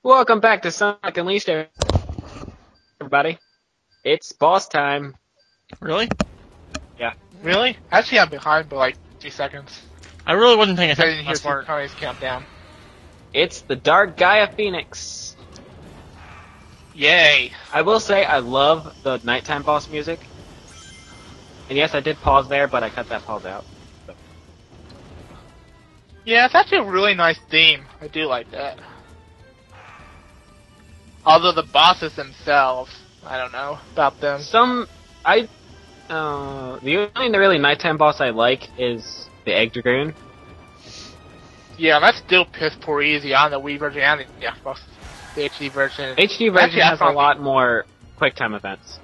Welcome back to Sonic Unleashed, everybody. It's boss time. Really? Yeah. Really? Actually, I'm behind by like 3 seconds. I really wasn't paying I attention didn't to hear this part. Tony's countdown. It's the Dark Gaia Phoenix. Yay! I will say I love the nighttime boss music. And yes, I did pause there, but I cut that pause out. So. Yeah, it's actually a really nice theme. I do like that. Although the bosses themselves, I don't know about them. The only really nighttime boss I like is the Egg Dragoon. Yeah, that's still piss poor easy on the Wii version and the Xbox, the HD version. HD version has a lot more quick time events.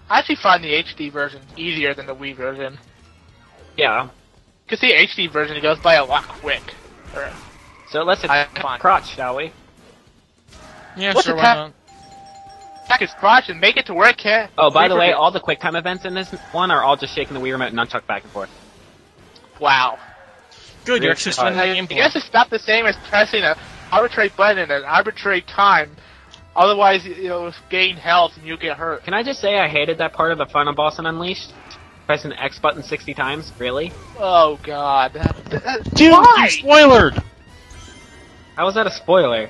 I actually find the HD version easier than the Wii version. Yeah. Because the HD version goes by a lot quick. So let's attack crotch, shall we? Yeah, Let's sure, why not? Attack his crotch and make it to where it can. Oh, by the way, all the quick time events in this one are all just shaking the Wii remote and nunchuck back and forth. Wow. Good, you're actually spending the I game guess it's not the same as pressing an arbitrary button at an arbitrary time. Otherwise, you'll gain health and you'll get hurt. Can I just say I hated that part of the final boss in Unleashed? Pressing the X button 60 times? Really? Oh god. Dude, Why? you spoilered! How was that a spoiler?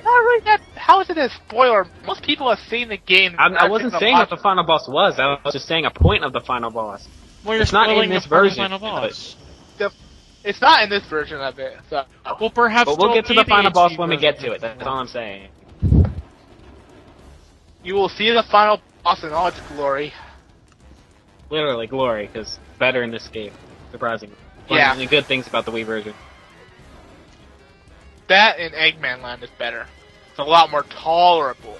How is it a spoiler? Most people have seen the game. I wasn't saying what the final boss was. I was just saying a point of the final boss. Well, you're It's not in spoiling this the part of version, the final boss. It's not in this version of it. So. Well, perhaps But we'll don't get to be the final HD boss when we version. get to it. That's all I'm saying. You will see the final boss in all its glory. Literally glory, because better in this game. Surprisingly. Yeah. Only good things about the Wii version. That and Eggman Land is better. It's a lot more tolerable.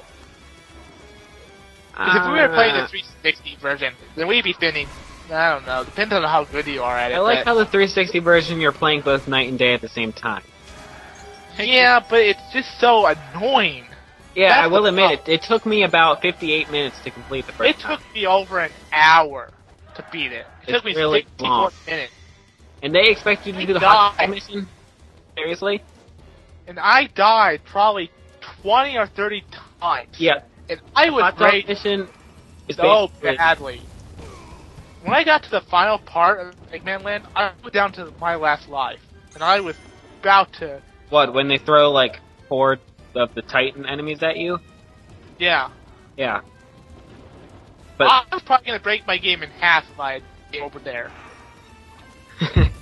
Because if we were playing the 360 version, then we'd be spending, I don't know, depends on how good you are at it. I like how the 360 version you're playing both night and day at the same time. Yeah, but it's just so annoying. Yeah, That's I will the admit it took me about 58 minutes to complete the first It time. took me over an hour to beat it. It took me really 64 long. minutes. And they expect you to do the died. hot mission? Seriously? And I died probably 20 or 30 times. Yeah. And I was Hot dog raging mission is so basically- badly. When I got to the final part of Eggman Land, I went down to my last life. And I was about to... What, when they throw like 4 of the Titan enemies at you? Yeah. Yeah. But I was probably going to break my game in half if I had been over there.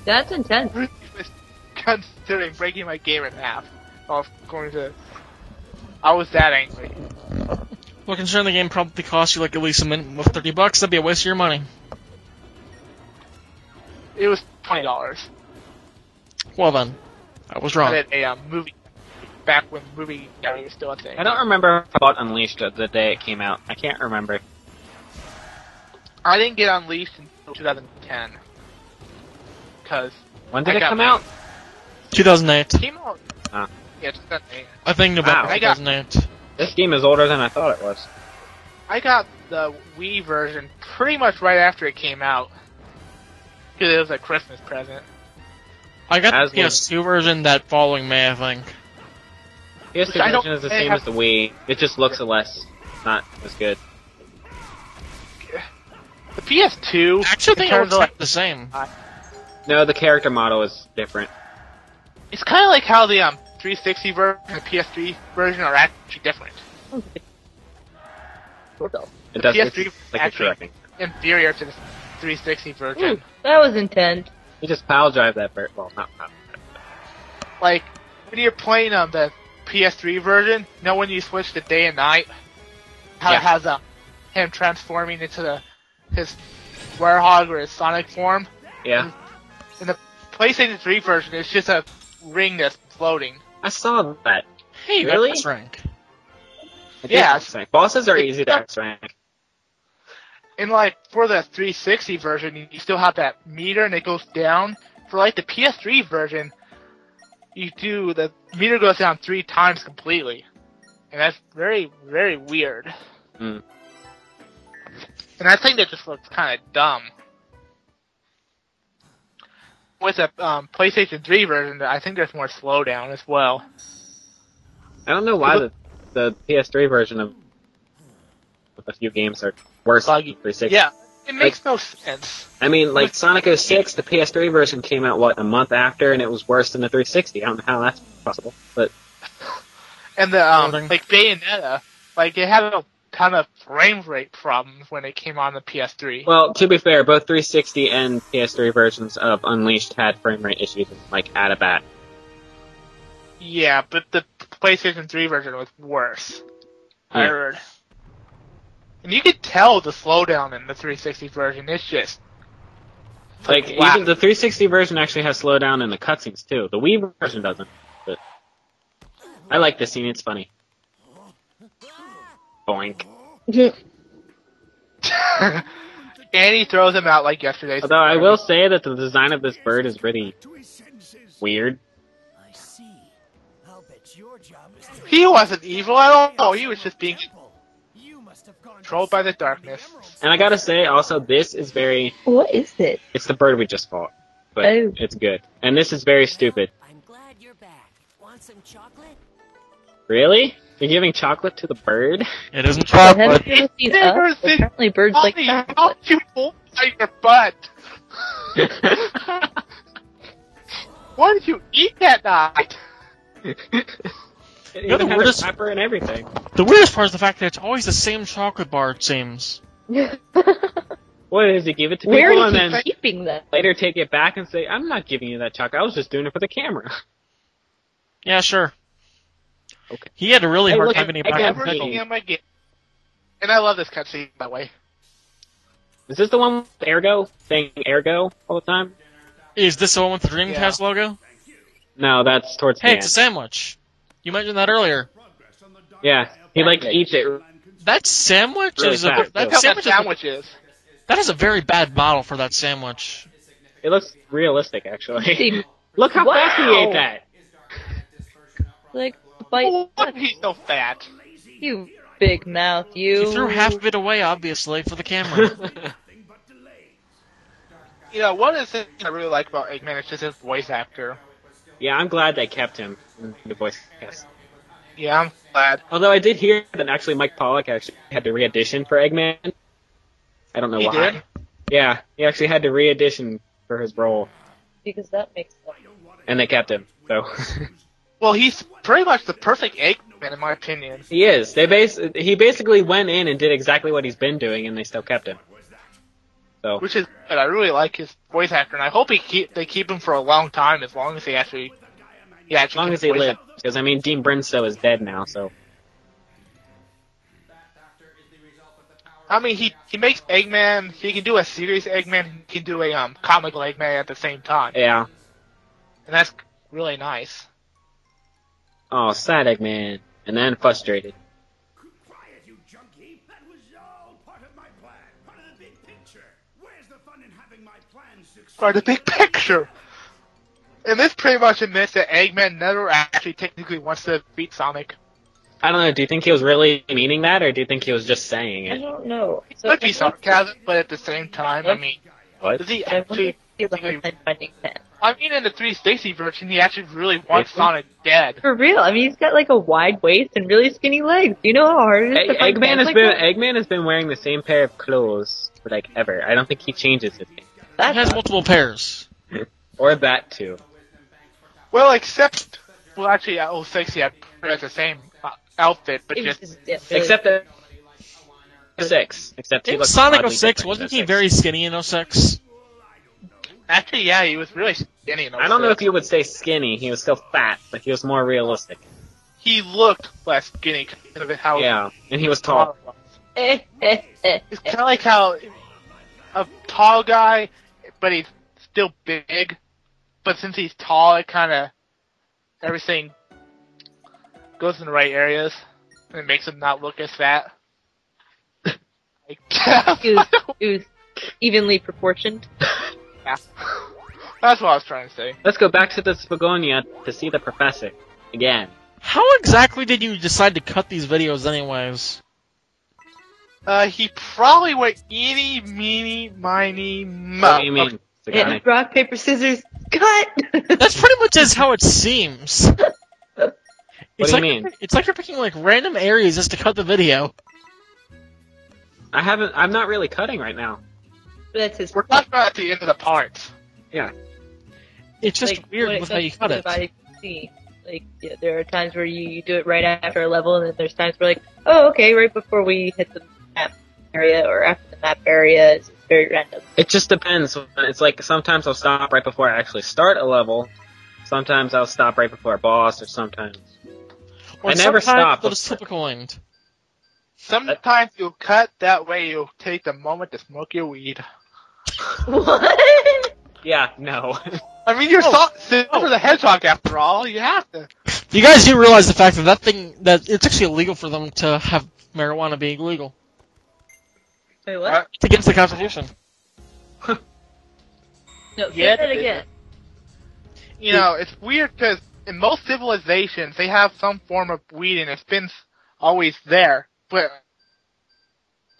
That's intense. Considering breaking my game in half. I was that angry. Well, considering the game probably cost you like at least a minute with $30, that'd be a waste of your money. It was $20. Well then, I was wrong. I did a movie back when movie gallery was still a thing. I don't remember if I bought Unleashed the day it came out. I can't remember. I didn't get Unleashed until 2010. Because When did it come out? 2008. it came out. Ah. Yeah, 2008. I think November Wow. 2008. This game is older than I thought it was. I got the Wii version pretty much right after it came out. Because it was a Christmas present. I got As the PS2 version that following May, I think. PS2 I don't version is the think I same have- as the Wii. It just looks not as good. The PS2. I actually think it turns looks out- the same. No, the character model is different. It's kind of like how the 360 version and the PS3 version are actually different. It does. PS3 It's like actually- you're correcting. Inferior to the 360 version. Ooh, that was intense. You just pile drive that bird. Well, not. Like, when you're playing the PS3 version, you know when you switch to day and night? How Yeah. it has him transforming into his Werehog or his Sonic form? Yeah. In the PlayStation 3 version, it's just a ring that's floating. I saw that. Hey, Really? that's rank. Yeah. Bosses are easy to X rank. And like, for the 360 version, you still have that meter and it goes down. For like the PS3 version, the meter goes down 3 times completely. And that's very, very weird. Mm. And I think that just looks kind of dumb. With the PlayStation 3 version, I think there's more slowdown as well. I don't know why the PS3 version of a few games are worse than 360. Yeah, it makes no sense. I mean, like Sonic 06, the PS3 version came out a month after, and it was worse than the 360. I don't know how that's possible, but And the like Bayonetta, like it had a ton of frame rate problems when it came on the PS3. well, to be fair, both 360 and PS3 versions of Unleashed had frame rate issues, like at a bat. Yeah, but the PlayStation 3 version was worse. I Yeah. heard. And you could tell the slowdown in the 360 version. It's just Like wow. even the 360 version actually has slowdown in the cutscenes too. The Wii version doesn't. But I like this scene. It's funny. Boink. And he throws him out like yesterday's. Although I will say that the design of this bird is really weird. I see. I'll bet your job is to He wasn't evil at all. He was just being you must have gone controlled by the darkness. And I gotta say, also, this is very... What is this? It's the bird we just fought. But Oh. it's good. And this is very stupid. I'm glad you're back. Want some chocolate? Really? You're giving chocolate to the bird? It isn't Have chocolate. you ever seen Never Up? seen- Apparently birds like Mommy, chocolate. how you hold by your butt? Why did you eat that night? It know even the had weirdest- a pepper and everything. The weirdest part is the fact that it's always the same chocolate bar, it seems. What is it? Give it to Where people is and he then keeping that? later take it back and say, I'm not giving you that chocolate. I was just doing it for the camera. Yeah, sure. Okay. He had a really Hey, hard look, time getting I back got on her pickle. name. on my game. And I love this cutscene, by the way. Is this the one with Ergo? Saying Ergo all the time? Is this the one with the Dreamcast logo? No, that's towards the Hey, end. it's a sandwich. You mentioned that earlier. Yeah, he eats it. That sandwich Really is a fast, that too. Look how sandwich that sandwich is. that is a very bad model for that sandwich. It looks realistic, actually. See, Look how fast he Wow. ate that. like, bite Why he's so fat? you big mouth, you. He threw half of it away, obviously, for the camera. You know, one of the things I really like about Eggman is just his voice actor. Yeah, I'm glad they kept him in the voice cast. Yeah, I'm glad. Although I did hear that actually Mike Pollock actually had to re-audition for Eggman. I don't know He why. did? Yeah, he actually had to re-audition for his role, Because that makes sense. and they kept him. So Well, he's pretty much the perfect Eggman, in my opinion. he is. He basically went in and did exactly what he's been doing, and they still kept him. So Which is good. I really like his voice actor, and I hope they keep him for a long time, as long as he actually. Yeah, as long as he lives, because I mean Dean Brinstow is dead now. So I mean, he makes Eggman. He can do a serious Eggman. He can do a comical Eggman at the same time, yeah. and that's really nice. Oh, sad Eggman, and then frustrated. Quiet, you junkie! That was all part of my plan, part of the big picture. Where's the fun in having my plan succeed? For the big picture. And this pretty much admits that Eggman never actually technically wants to beat Sonic. I don't know. Do you think he was really meaning that, or do you think he was just saying I it? don't know. It could be sarcasm, but at the same time, I mean, What? does he I wonder actually? if he has a hard time finding pen. I mean, in the 360 version, he actually really wants Sonic dead. For real, I mean, he's got like a wide waist and really skinny legs. Do you know how hard it is to find Eggman pants has like been that? Eggman has been wearing the same pair of clothes for like ever. I don't think he changes it, He That's has multiple pairs. or that too. Well, except, well, actually, at 06, he had pretty much the same outfit, but it was just just Except that 6. Except he In looks Sonic oddly 06, different wasn't in he 06. very skinny in 06? actually, yeah, he was really skinny. In I don't know 06. if you would say skinny. He was still fat, but he was more realistic. He looked less skinny because of how Yeah, and he was tall. tall he was. It's kind of like how a tall guy, but he's still big. But since he's tall, it kind of everything goes in the right areas, and it makes him not look as fat. it was evenly proportioned. Yeah. That's what I was trying to say. Let's go back to the Spagonia to see the professor again. How exactly did you decide to cut these videos anyways? He probably went eeny, meeny, miny, mo. What do you mean? And rock, paper, scissors, cut! That's pretty much just how it seems. What do you mean? It's like you're picking like random areas just to cut the video. I'm not really cutting right now. That's his. We're talking about at the end of the parts. Yeah. It's just like, weird when it with how you cut comes it. to the scene. Like, yeah, there are times where you do it right after a level, and then there's times where like, oh, okay, right before we hit the map area or after the map area. It's very random. It just depends. It's like sometimes I'll stop right before I actually start a level. Sometimes I'll stop right before a boss, or sometimes. Or I never sometimes stop. they'll just flip a coin. Sometimes you cut, that way you take the moment to smoke your weed. What? Yeah, no. I mean, you're for the hedgehog after all. You have to. You guys do realize the fact that that it's actually illegal for them to have marijuana being legal. Wait, what? It's against the Constitution. No, say Yeah, that again. You know, it's weird because in most civilizations they have some form of weed and it's been always there, but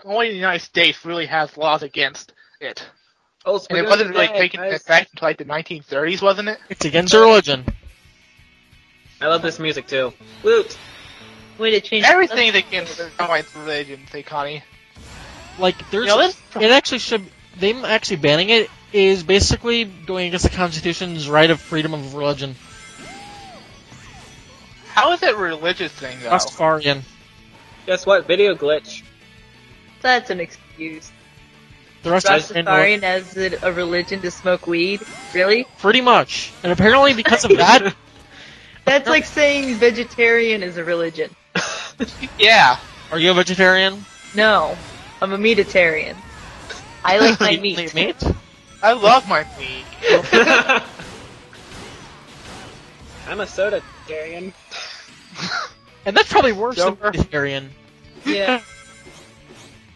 only the United States really has laws against it. Oh, And it wasn't really taken into effect until like the 1930s, wasn't it? It's against their religion. I love this music too. Loot. Way to change Everything's against the white religion, say Connie. Like, there's, You know, this- it actually should, them actually banning it is basically going against the Constitution's right of freedom of religion. How is it a religious thing, though? Rastafarian. Guess what? Video glitch. That's an excuse. The Rastafarian, Rastafarian as a religion to smoke weed? Really? pretty much. And apparently because of that, That's like saying vegetarian is a religion. Yeah. are you a vegetarian? No, I'm a meatitarian. I like my You meat. eat meat? I love my meat. I'm a soda-tarian. And that's probably worse than Joker. vegetarian. Yeah.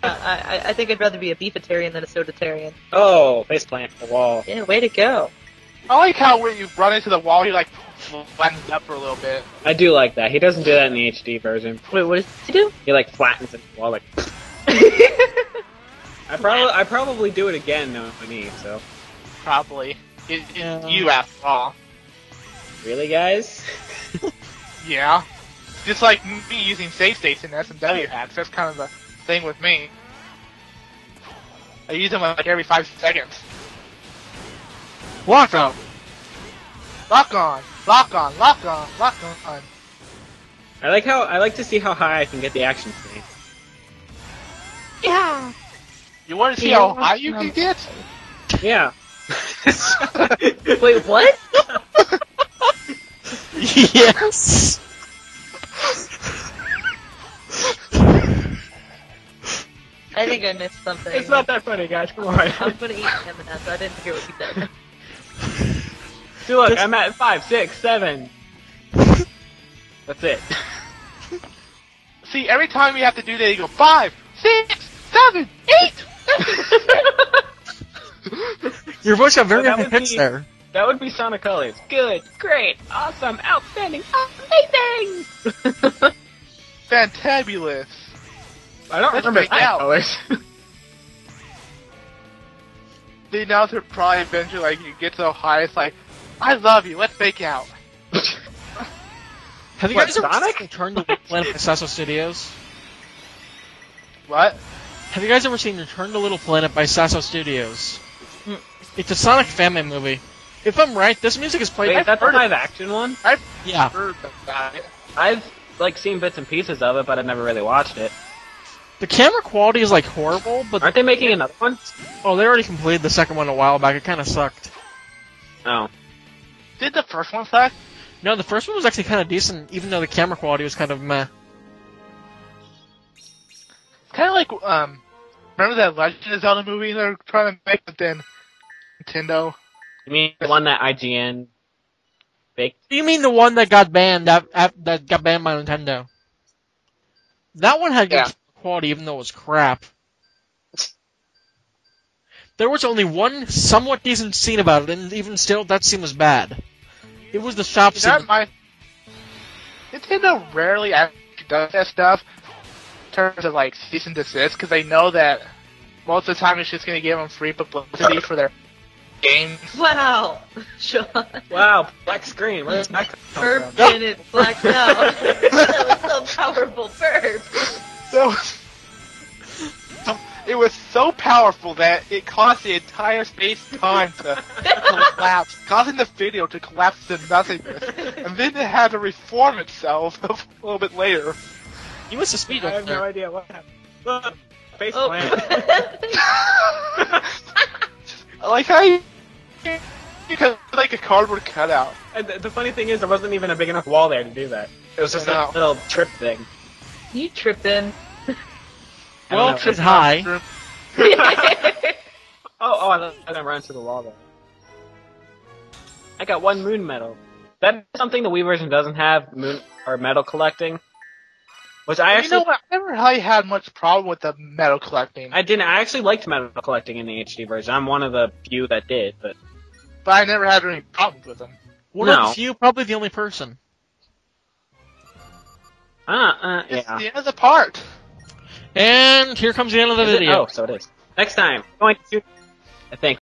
I think I'd rather be a beefitarian than a soditarian. Oh, faceplant for the wall. Yeah, way to go. I like how when you run into the wall, you like flattens up for a little bit. I do like that. He doesn't do that in the HD version. Wait, what does he do? He like flattens into the wall like. I probably do it again though if I need. So Probably. Yeah. You after all. really, guys? Yeah. Just like me using save states in SMW hacks. That's kind of the thing with me. I use them like every 5 seconds. Walk out. Lock on, lock on, lock on, lock on. I like to see how high I can get the action speed. Yeah. You want to see Yeah. how high you can get? Yeah. Wait, what? Yes. I think I missed something. It's not that funny, guys. Come on. I'm gonna eat M&M's. I didn't hear what you said. See, look, I'm at 5, 6, 7. That's it. See, every time you have to do that, you go 5, 6, 7, 8. Your voice got very Well, that high would pitched be- there. That would be Sonic Colors. Good, great, awesome, outstanding, amazing. Fantabulous. I don't Let's remember make Sonic out. Colors. The announcer probably eventually, like, you get so high, it's like, I love you, let's make out. Have you What, guys ever Sonic? seen Return to Little Planet by Sasso Studios? What? Have you guys ever seen Return to Little Planet by Sasso Studios? It's a Sonic family movie. If I'm right, this music is played. Wait, I've that's a heard of- live action one? Yeah. Heard about it. I've like seen bits and pieces of it, but I've never really watched it. The camera quality is like horrible, but Aren't they making another one? oh, they already completed the second one a while back. It kind of sucked. Oh. Did the first one suck? No, the first one was actually kind of decent, even though the camera quality was kind of meh. Kind of like, remember that Legend of Zelda movie they're trying to make, but then Nintendo? You mean the one that IGN baked? You mean the one that got banned that got banned by Nintendo? That one had good Yeah. quality, even though it was crap. There was only one somewhat decent scene about it, and even still, that scene was bad. It was the shop scene. That might. Nintendo rarely actually does that stuff in terms of like cease and desist because they know that most of the time it's just going to give them free publicity for their game. Wow, Sean. Wow, black screen. Where's that come Burp from? and it blacked out. That was so powerful, burp. It was so powerful that it caused the entire space-time to collapse, causing the video to collapse to nothingness, and then it had to reform itself a little bit later. You missed a speed I up have no there. idea what happened. Look, face Oh. plant. Like how you could like a cardboard cutout. And the funny thing is, there wasn't even a big enough wall there to do that. It was just I know. a little trip thing. You tripping. I Well, don't know. it's high. Oh, I thought I was gonna run into the wall there. I got 1 moon medal. That's something the Wii version doesn't have, moon or medal collecting. Which I You actually, know what? I never really had much problem with the metal collecting, I didn't. I actually liked medal collecting in the HD version. I'm one of the few that did, but but I never had any problems with them. One of No. the few, probably the only person. It's yeah. the end of the part. And here comes the end of the Is it? video. Oh, so it is. Next time, going to, I think,